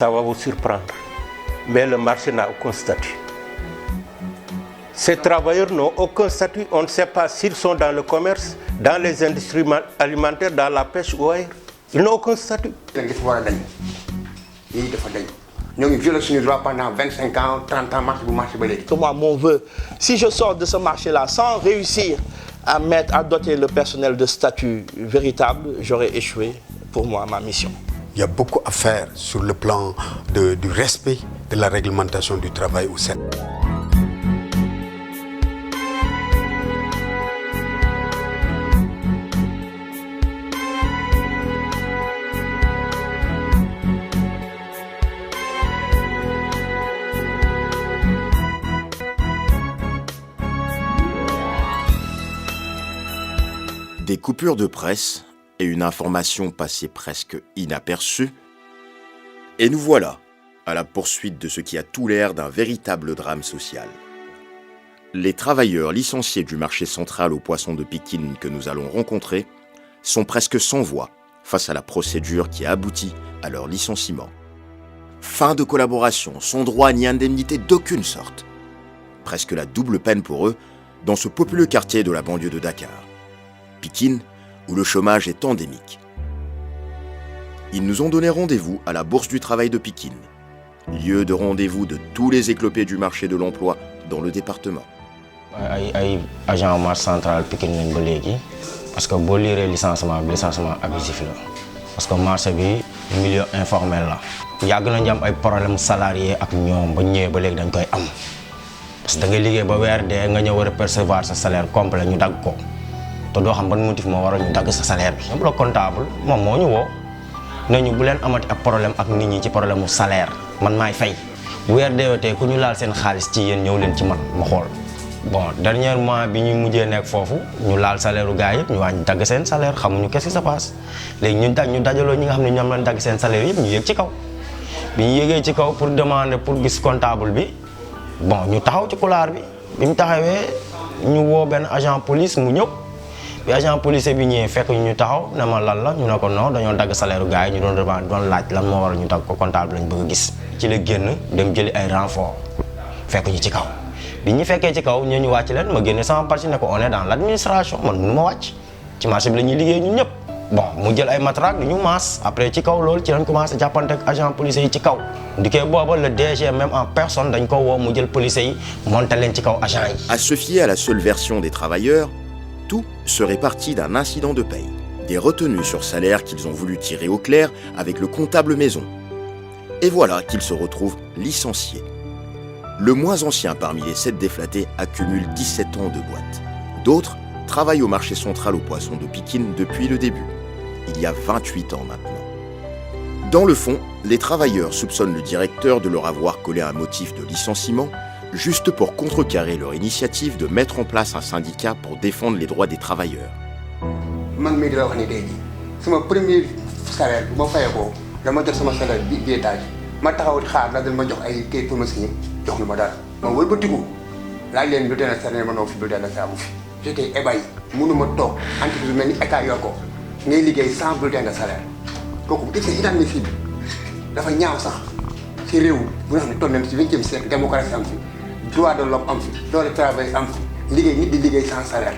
Ça va vous surprendre, mais le marché n'a aucun statut. Ces travailleurs n'ont aucun statut, on ne sait pas s'ils sont dans le commerce, dans les industries alimentaires, dans la pêche ou ailleurs. Ils n'ont aucun statut. Nous violons nos droits pendant 25 ans, 30 ans, marché. Moi, mon vœu, si je sors de ce marché-là sans réussir à doter le personnel de statut véritable, j'aurais échoué pour moi ma mission. Il y a beaucoup à faire sur le plan du respect de la réglementation du travail au sein. Des coupures de presse et une information passée presque inaperçue. Et nous voilà à la poursuite de ce qui a tout l'air d'un véritable drame social. Les travailleurs licenciés du marché central aux poissons de Pikine que nous allons rencontrer sont presque sans voix face à la procédure qui a abouti à leur licenciement. Fin de collaboration, sans droit ni indemnité d'aucune sorte. Presque la double peine pour eux dans ce populeux quartier de la banlieue de Dakar. Pikine, où le chômage est endémique. Ils nous ont donné rendez-vous à la Bourse du Travail de Pikine, lieu de rendez-vous de tous les éclopés du marché de l'emploi dans le département. ay agent marché central Pikine lañ ba léegi parce que boo liiree licenciement abusif la parce que marché bi milieu informel la. yàgg nañ am ay problème salarié ak ñoom ba ñëwee ba léegi dañ koy am parce que da ngay liggéey ba weer dee nga ñëw war a percevoir sa salaire complet ñu dagg ko. te doo xam ban motif moo waral ñu dagg sa salaire bi. même le comptable moom moo ñu woo ne ñu bu leen amati ak problème ak nit ñi ci problème mu salaire man maay fay bu weer deewatee ku ñu laal seen xaalis ci yéen ñëw leen ci man ma xool. bon dernier mois bi ñu mujjee nekk foofu ñu laal salaire u gars yëpp ñu wàññi dagg seen salaire xamuñu qu'est-ce qui se passe léegi ñu dajaloo ñi nga xam ne ñoom lañ dagg seen salaire yëpp ñu yéeg ci kaw. bi ñu yéegee ci kaw pour demander pour gis comptable bi bon ñu taxaw ci couloir bi mu taxawee ñu woo benn agent police mu ñëw. bi agent policier bi ñëwee fekk ñu taxaw ne ma lan la ñu ne ko non dañoo dagg salaire gars yi ñu doon laaj lan moo waral ñu dagg ko comptable lañ bëgg a gis. ci la génn dem jëli ay renfort fekk ñu ci kaw bi ñu fekkee ci kaw ñu wàcc leen ma génne sama parti ne ko on est dans l' administration man mënu ma wàcc ci marché bi la ñuy liggéey ñun ñëpp. bon mu jël ay matraque ñu maas après ci kaw loolu ci lañ commencé jàppante ak agent policier yi ci kaw. ndikee booba le DG même en personne dañ ko woo mu jël policier yi monté leen ci kaw agent yi. À se fier à la seule version des travailleurs, tout serait parti d'un incident de paye, des retenues sur salaire qu'ils ont voulu tirer au clair avec le comptable maison. Et voilà qu'ils se retrouvent licenciés. Le moins ancien parmi les 7 déflatés accumule 17 ans de boîte. D'autres travaillent au marché central aux poissons de Pikine depuis le début, il y a 28 ans maintenant. Dans le fond, les travailleurs soupçonnent le directeur de leur avoir collé un motif de licenciement juste pour contrecarrer leur initiative de mettre en place un syndicat pour défendre les droits des travailleurs. Man mii di la wax ni tey jii sama premier salaire bu ma fayee ko dama jot sama salaire bi étage ma taxaw xaar la dañ ma jox ay kayit pour ma signé jox na ma dara ma wëlbatiku laaj leen bulletin de salaire ma noo fi bulletin de salaire amu fi. J'étais ébahi mënuma toog entreprise mel ni état yor ko ngay liggéey sans bulletin de salaire kooku c'est inadmissible dafa ñaaw sax ci réew bu nga xam ne toll nañ ci 20e siècle démocratie am fi. droit de l'homme am fi droit de travail am fi liggéey nit di liggéey sans salaire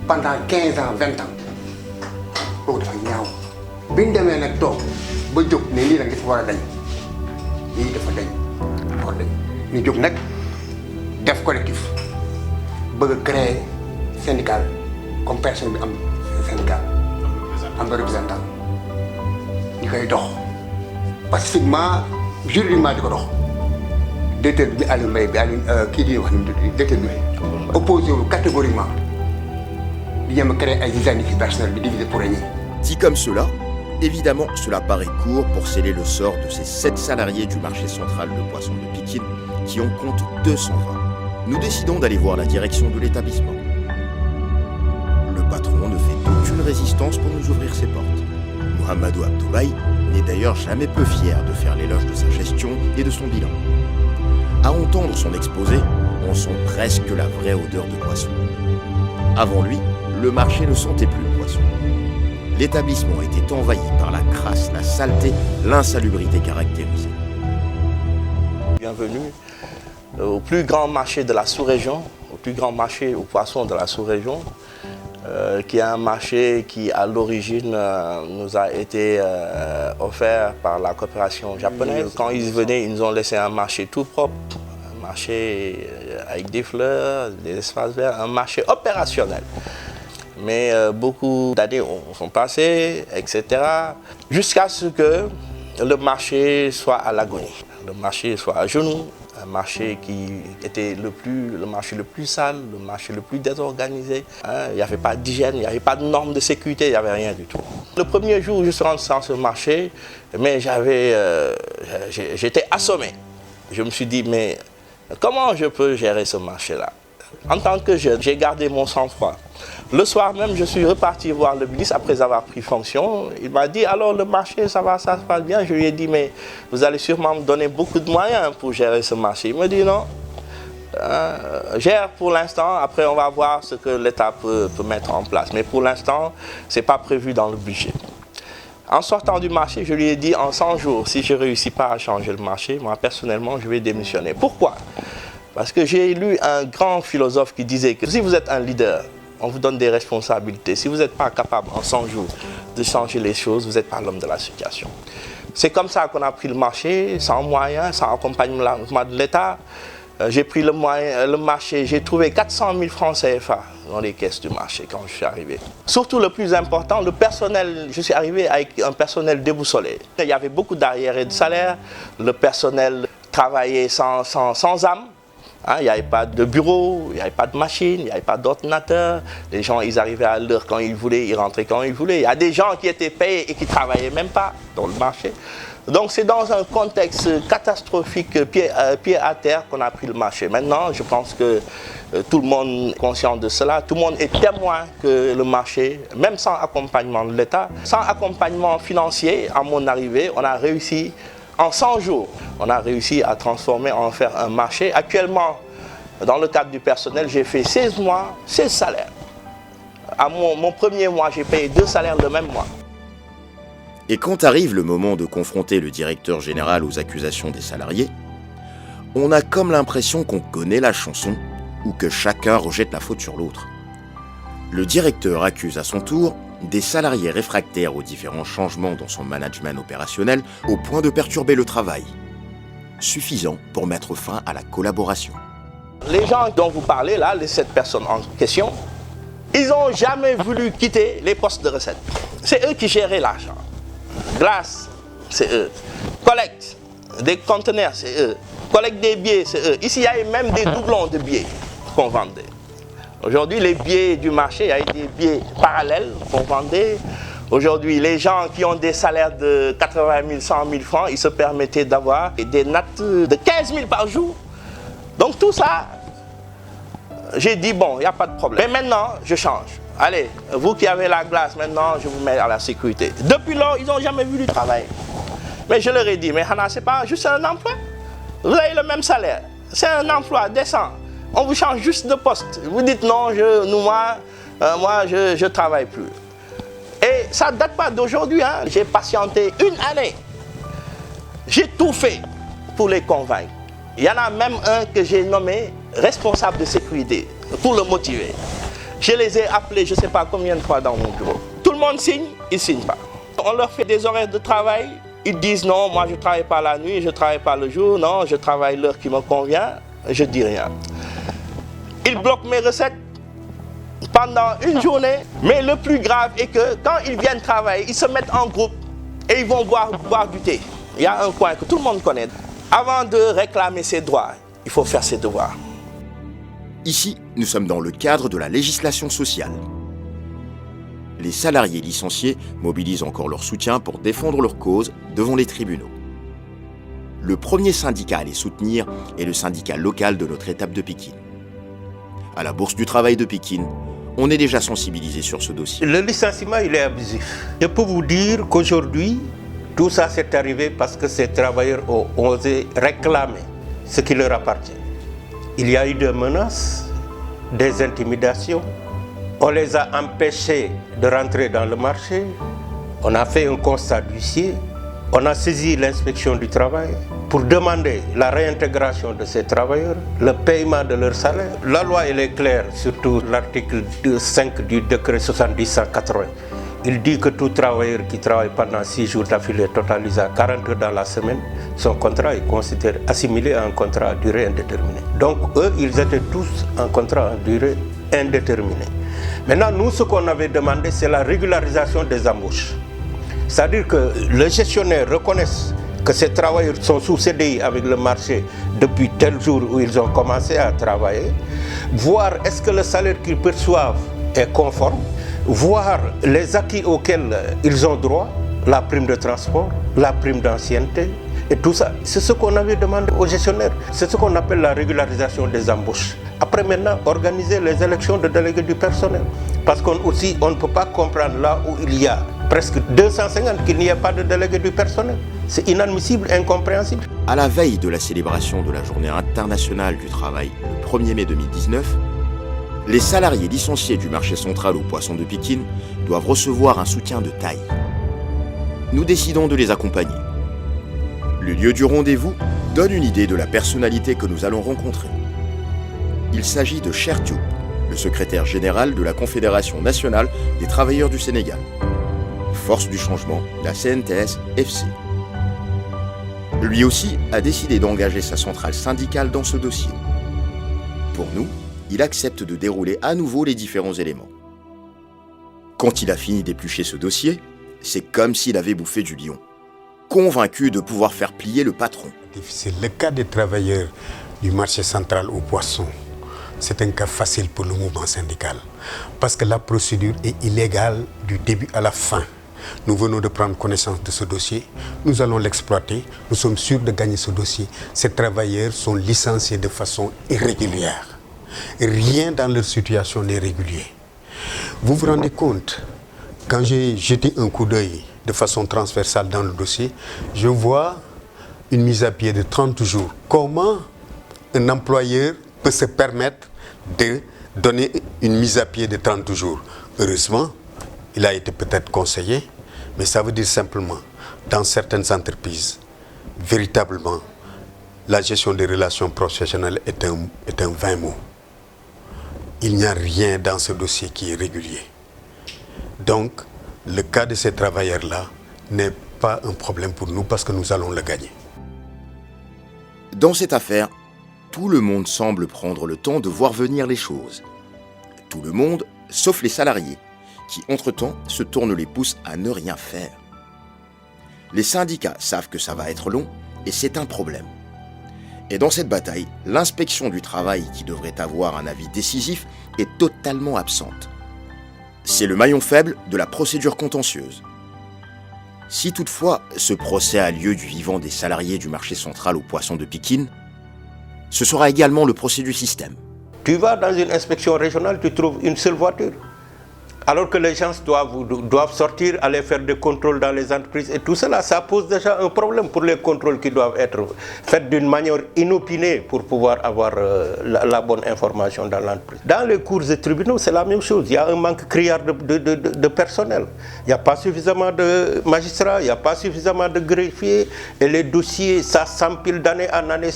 pendant 15 ans 20 ans kooku dafa ñaaw bi ñu demee nag toog ba jóg ne lii nag dafa war a dañ lii dafa dañ war dañ ñu jóg nag def collectif bëgg a créer syndical comme personne bi am syndical am ba représentant ñu koy dox pacifiquement juridiquement di ko dox. directeur bi Aliou Mbaye bi Aliou kii di wax ni mu tudd directeur bi opposé wu catégoriquement di ñëm a créer ay initiatives personnelles bi divisé pour régner. Dit comme cela, évidemment, cela paraît court pour sceller le sort de ces 7 salariés du marché central de poissons de Pikine qui en compte 220. Nous décidons d'aller voir la direction de l'établissement. Le patron ne fait aucune résistance pour nous ouvrir ses portes. Mohamedou Abdoulaye n'est d'ailleurs jamais peu fier de faire l'éloge de sa gestion et de son bilan. À entendre son exposé, on sent presque la vraie odeur de poisson. Avant lui, le marché ne sentait plus le poisson. L'établissement était envahi par la crasse, la saleté, l'insalubrité caractérisée. Bienvenue au plus grand marché de la sous-région, au plus grand marché aux poissons de la sous-région, qui est un marché qui, à l'origine, nous a été offert par la coopération japonaise. Quand ils venaient, ils nous ont laissé un marché tout propre, un marché avec des fleurs, des espaces verts, un marché opérationnel. Mais beaucoup d'années sont passées, etc., jusqu'à ce que le marché soit à l'agonie, le marché soit à genoux, un marché qui était le marché le plus sale, le marché le plus désorganisé. Il n'y avait pas d'hygiène, il n'y avait pas de normes de sécurité, il n'y avait rien du tout. Le premier jour où je suis rentré dans ce marché, mais j'étais assommé. Je me suis dit, mais comment je peux gérer ce marché-là? En tant que jeune, j'ai gardé mon sang-froid. Le soir même, je suis reparti voir le ministre après avoir pris fonction. Il m'a dit, alors le marché, ça se passe bien. Je lui ai dit, mais vous allez sûrement me donner beaucoup de moyens pour gérer ce marché. Il m'a dit, non, gère pour l'instant, après on va voir ce que l'État peut mettre en place. Mais pour l'instant, ce n'est pas prévu dans le budget. En sortant du marché, je lui ai dit, en 100 jours, si je ne réussis pas à changer le marché, moi personnellement, je vais démissionner. Pourquoi? Parce que j'ai lu un grand philosophe qui disait que si vous êtes un leader, on vous donne des responsabilités. Si vous n'êtes pas capable en 100 jours de changer les choses, vous n'êtes pas l'homme de la situation. C'est comme ça qu'on a pris le marché, sans moyens, sans accompagnement de l'État. J'ai pris le marché, j'ai trouvé 400 000 francs CFA dans les caisses du marché quand je suis arrivé. Surtout le plus important, le personnel, je suis arrivé avec un personnel déboussolé. Il y avait beaucoup d'arriérés de salaire, le personnel travaillait sans âme. Il n'y avait pas de bureau, il n'y avait pas de machine, il n'y avait pas d'ordinateur. Les gens, ils arrivaient à l'heure quand ils voulaient, ils rentraient quand ils voulaient. Il y a des gens qui étaient payés et qui ne travaillaient même pas dans le marché. Donc c'est dans un contexte catastrophique, pied à terre, qu'on a pris le marché. Maintenant, je pense que tout le monde est conscient de cela. Tout le monde est témoin que le marché, même sans accompagnement de l'État, sans accompagnement financier, à mon arrivée, on a réussi. En 100 jours, on a réussi à transformer, en faire un marché. Actuellement, dans le cadre du personnel, j'ai fait 16 mois, 16 salaires. À mon premier mois, j'ai payé 2 salaires le même mois. Et quand arrive le moment de confronter le directeur général aux accusations des salariés, on a comme l'impression qu'on connaît la chanson ou que chacun rejette la faute sur l'autre. Le directeur accuse à son tour des salariés réfractaires aux différents changements dans son management opérationnel au point de perturber le travail, suffisant pour mettre fin à la collaboration. Les gens dont vous parlez là, les 7 personnes en question, ils n'ont jamais voulu quitter les postes de recette. C'est eux qui géraient l'argent. Glace, c'est eux. Collecte des conteneurs, c'est eux. Collecte des billets, c'est eux. Ici, il y avait même des doublons de billets qu'on vendait. Aujourd'hui, les billets du marché, il y a des billets parallèles qu'on vendait. Aujourd'hui, les gens qui ont des salaires de 80 000, 100 000 francs, ils se permettaient d'avoir des nattes de 15 000 par jour. Donc tout ça, j'ai dit, bon, il n'y a pas de problème. Mais maintenant, je change. Allez, vous qui avez la glace, maintenant, je vous mets à la sécurité. Depuis lors, ils n'ont jamais voulu travailler. Mais je leur ai dit, mais Hana, ce n'est pas juste un emploi. Vous avez le même salaire. C'est un emploi décent. On vous change juste de poste. Vous dites non, moi, je ne travaille plus. Et ça ne date pas d'aujourd'hui. Hein. J'ai patienté 1 année. J'ai tout fait pour les convaincre. Il y en a même un que j'ai nommé responsable de sécurité pour le motiver. Je les ai appelés je ne sais pas combien de fois dans mon bureau. Tout le monde signe, ils ne signent pas. On leur fait des horaires de travail. Ils disent non, moi je ne travaille pas la nuit, je ne travaille pas le jour. Non, je travaille l'heure qui me convient. Je ne dis rien. Ils bloquent mes recettes pendant une journée. Mais le plus grave est que quand ils viennent travailler, ils se mettent en groupe et ils vont boire du thé. Il y a un coin que tout le monde connaît. Avant de réclamer ses droits, il faut faire ses devoirs. Ici, nous sommes dans le cadre de la législation sociale. Les salariés licenciés mobilisent encore leur soutien pour défendre leur cause devant les tribunaux. Le premier syndicat à les soutenir est le syndicat local de notre étape de Pékin. À la Bourse du Travail de Pékin, on est déjà sensibilisé sur ce dossier. Le licenciement, il est abusif. Je peux vous dire qu'aujourd'hui, tout ça s'est arrivé parce que ces travailleurs ont osé réclamer ce qui leur appartient. Il y a eu des menaces, des intimidations. On les a empêchés de rentrer dans le marché. On a fait un constat d'huissier, on a saisi l'inspection du travail pour demander la réintégration de ces travailleurs, le paiement de leur salaire. La loi elle est claire, surtout l'article 5 du décret 70-180. Il dit que tout travailleur qui travaille pendant 6 jours d'affilée totalise à 40 heures dans la semaine, son contrat est considéré assimilé à un contrat à durée indéterminée. Donc eux, ils étaient tous en contrat à durée indéterminée. Maintenant, nous, ce qu'on avait demandé, c'est la régularisation des embauches. C'est-à-dire que les gestionnaires reconnaissent que ces travailleurs sont sous CDI avec le marché depuis tel jour où ils ont commencé à travailler, voir est-ce que le salaire qu'ils perçoivent est conforme, voir les acquis auxquels ils ont droit, la prime de transport, la prime d'ancienneté, et tout ça. C'est ce qu'on avait demandé aux gestionnaires. C'est ce qu'on appelle la régularisation des embauches. Après maintenant, organiser les élections de délégués du personnel. Parce qu'on ne peut pas comprendre là où il y a presque 250 qu'il n'y ait pas de délégués du personnel. C'est inadmissible, incompréhensible. À la veille de la célébration de la Journée internationale du travail, le 1er mai 2019, les salariés licenciés du marché central aux poissons de Pikine doivent recevoir un soutien de taille. Nous décidons de les accompagner. Le lieu du rendez-vous donne une idée de la personnalité que nous allons rencontrer. Il s'agit de Cher Diop, le secrétaire général de la Confédération nationale des travailleurs du Sénégal. Force du changement, la CNTS-FC. Lui aussi a décidé d'engager sa centrale syndicale dans ce dossier. Pour nous, il accepte de dérouler à nouveau les différents éléments. Quand il a fini d'éplucher ce dossier, c'est comme s'il avait bouffé du lion, convaincu de pouvoir faire plier le patron. Difficile. Le cas des travailleurs du marché central aux poissons, c'est un cas facile pour le mouvement syndical, parce que la procédure est illégale du début à la fin. Nous venons de prendre connaissance de ce dossier, nous allons l'exploiter, nous sommes sûrs de gagner ce dossier. Ces travailleurs sont licenciés de façon irrégulière. Rien dans leur situation n'est régulier. Vous vous rendez compte, quand j'ai jeté un coup d'œil de façon transversale dans le dossier, je vois une mise à pied de 30 jours. Comment un employeur peut se permettre de donner une mise à pied de 30 jours? Heureusement, il a été peut-être conseillé, mais ça veut dire simplement, dans certaines entreprises, véritablement, la gestion des relations professionnelles est un vain mot. Il n'y a rien dans ce dossier qui est régulier. Donc, le cas de ces travailleurs-là n'est pas un problème pour nous parce que nous allons le gagner. Dans cette affaire, tout le monde semble prendre le temps de voir venir les choses. Tout le monde, sauf les salariés, qui entre-temps se tournent les pouces à ne rien faire. Les syndicats savent que ça va être long et c'est un problème. Et dans cette bataille, l'inspection du travail, qui devrait avoir un avis décisif, est totalement absente. C'est le maillon faible de la procédure contentieuse. Si toutefois ce procès a lieu du vivant des salariés du marché central aux poissons de Pikine, ce sera également le procès du système. Tu vas dans une inspection régionale, tu trouves une seule voiture. Alors que les gens doivent sortir, aller faire des contrôles dans les entreprises et tout cela, ça pose déjà un problème pour les contrôles qui doivent être faits d'une manière inopinée pour pouvoir avoir la bonne information dans l'entreprise. Dans les cours et tribunaux, c'est la même chose. Il y a un manque criard de personnel. Il n'y a pas suffisamment de magistrats, il n'y a pas suffisamment de greffiers et les dossiers, ça s'empile d'année en année,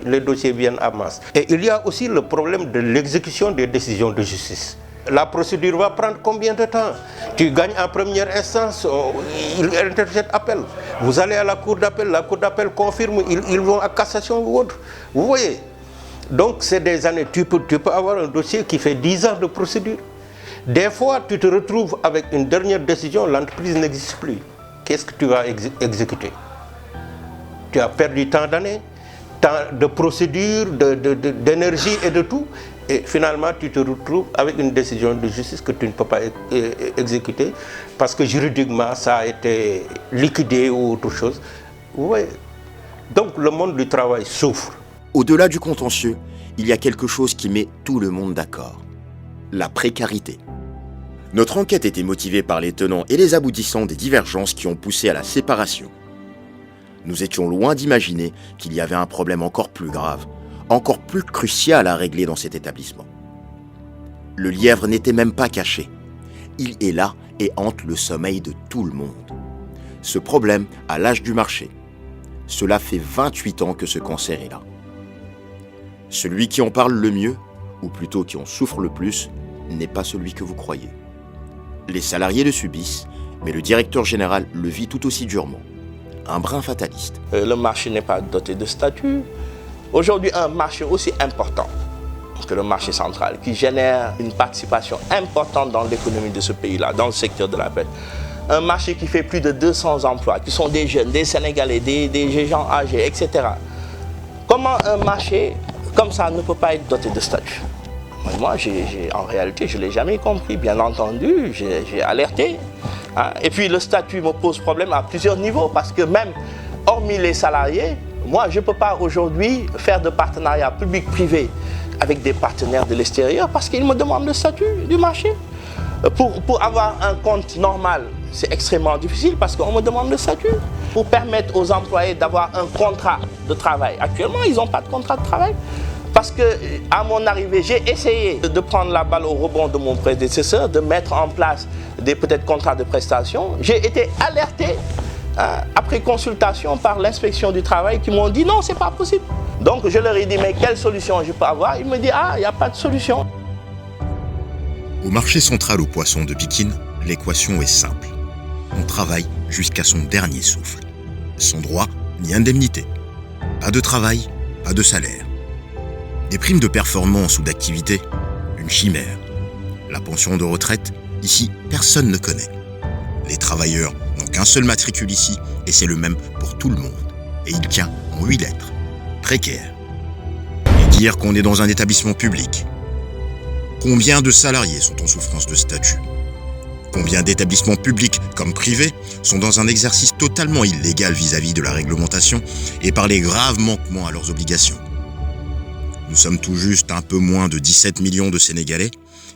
les dossiers viennent à masse. Et il y a aussi le problème de l'exécution des décisions de justice. La procédure va prendre combien de temps? Tu gagnes en première instance, il interjette appel. Vous allez à la cour d'appel confirme, ils vont à cassation ou autre. Vous voyez? Donc c'est des années, tu peux avoir un dossier qui fait 10 ans de procédure. Des fois, tu te retrouves avec une dernière décision, l'entreprise n'existe plus. Qu'est-ce que tu vas exécuter? Tu as perdu tant d'années, tant de procédures, d'énergie et de tout. Et finalement, tu te retrouves avec une décision de justice que tu ne peux pas exécuter parce que juridiquement, ça a été liquidé ou autre chose. Ouais. Donc, le monde du travail souffre. Au-delà du contentieux, il y a quelque chose qui met tout le monde d'accord. La précarité. Notre enquête était motivée par les tenants et les aboutissants des divergences qui ont poussé à la séparation. Nous étions loin d'imaginer qu'il y avait un problème encore plus grave, encore plus crucial à régler dans cet établissement. Le lièvre n'était même pas caché. il est là et hante le sommeil de tout le monde. Ce problème a l'âge du marché. Cela fait 28 ans que ce cancer est là. Celui qui en parle le mieux, ou plutôt qui en souffre le plus, n'est pas celui que vous croyez. Les salariés le subissent, mais le directeur général le vit tout aussi durement. Un brin fataliste. Le marché n'est pas doté de statut. Aujourd'hui, un marché aussi important que le marché central, qui génère une participation importante dans l'économie de ce pays-là, dans le secteur de la pêche. Un marché qui fait plus de 200 emplois, qui sont des jeunes, des Sénégalais, des gens âgés, etc. Comment un marché comme ça ne peut pas être doté de statut? Moi, en réalité, je ne l'ai jamais compris. Bien entendu, j'ai alerté. Hein. Et puis, le statut me pose problème à plusieurs niveaux, parce que même, hormis les salariés, moi, je ne peux pas aujourd'hui faire de partenariat public-privé avec des partenaires de l'extérieur, parce qu'ils me demandent le statut du marché. Pour avoir un compte normal, c'est extrêmement difficile, parce qu'on me demande le statut. Pour permettre aux employés d'avoir un contrat de travail. Actuellement, ils n'ont pas de contrat de travail. Parce qu'à mon arrivée, j'ai essayé de prendre la balle au rebond de mon prédécesseur, de mettre en place des peut-être contrats de prestation. J'ai été alerté après consultation par l'inspection du travail qui m'ont dit non, c'est pas possible. Donc je leur ai dit mais quelle solution je peux avoir? Ils me disent ah, il n'y a pas de solution. Au marché central aux poissons de Pikine, l'équation est simple. On travaille jusqu'à son dernier souffle. Sans droit ni indemnité. Pas de travail, pas de salaire. Des primes de performance ou d'activité, une chimère. La pension de retraite, ici, personne ne connaît. Les travailleurs n'ont qu'un seul matricule ici, et c'est le même pour tout le monde. Et il tient en 8 lettres. Précaire. Et dire qu'on est dans un établissement public. Combien de salariés sont en souffrance de statut? Combien d'établissements publics comme privés sont dans un exercice totalement illégal vis-à-vis de la réglementation et par les graves manquements à leurs obligations? Nous sommes tout juste un peu moins de 17 millions de Sénégalais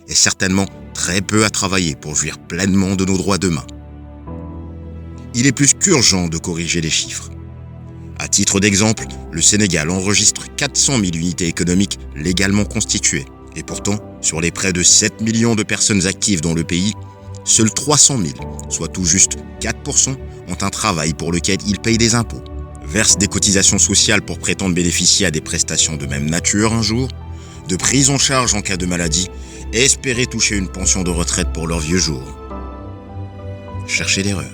et certainement très peu à travailler pour jouir pleinement de nos droits demain. Il est plus qu'urgent de corriger les chiffres. À titre d'exemple, le Sénégal enregistre 400 000 unités économiques légalement constituées. Et pourtant, sur les près de 7 millions de personnes actives dans le pays, seuls 300 000, soit tout juste 4%, ont un travail pour lequel ils payent des impôts, versent des cotisations sociales pour prétendre bénéficier à des prestations de même nature un jour, de prise en charge en cas de maladie et espérer toucher une pension de retraite pour leurs vieux jours. Cherchez l'erreur.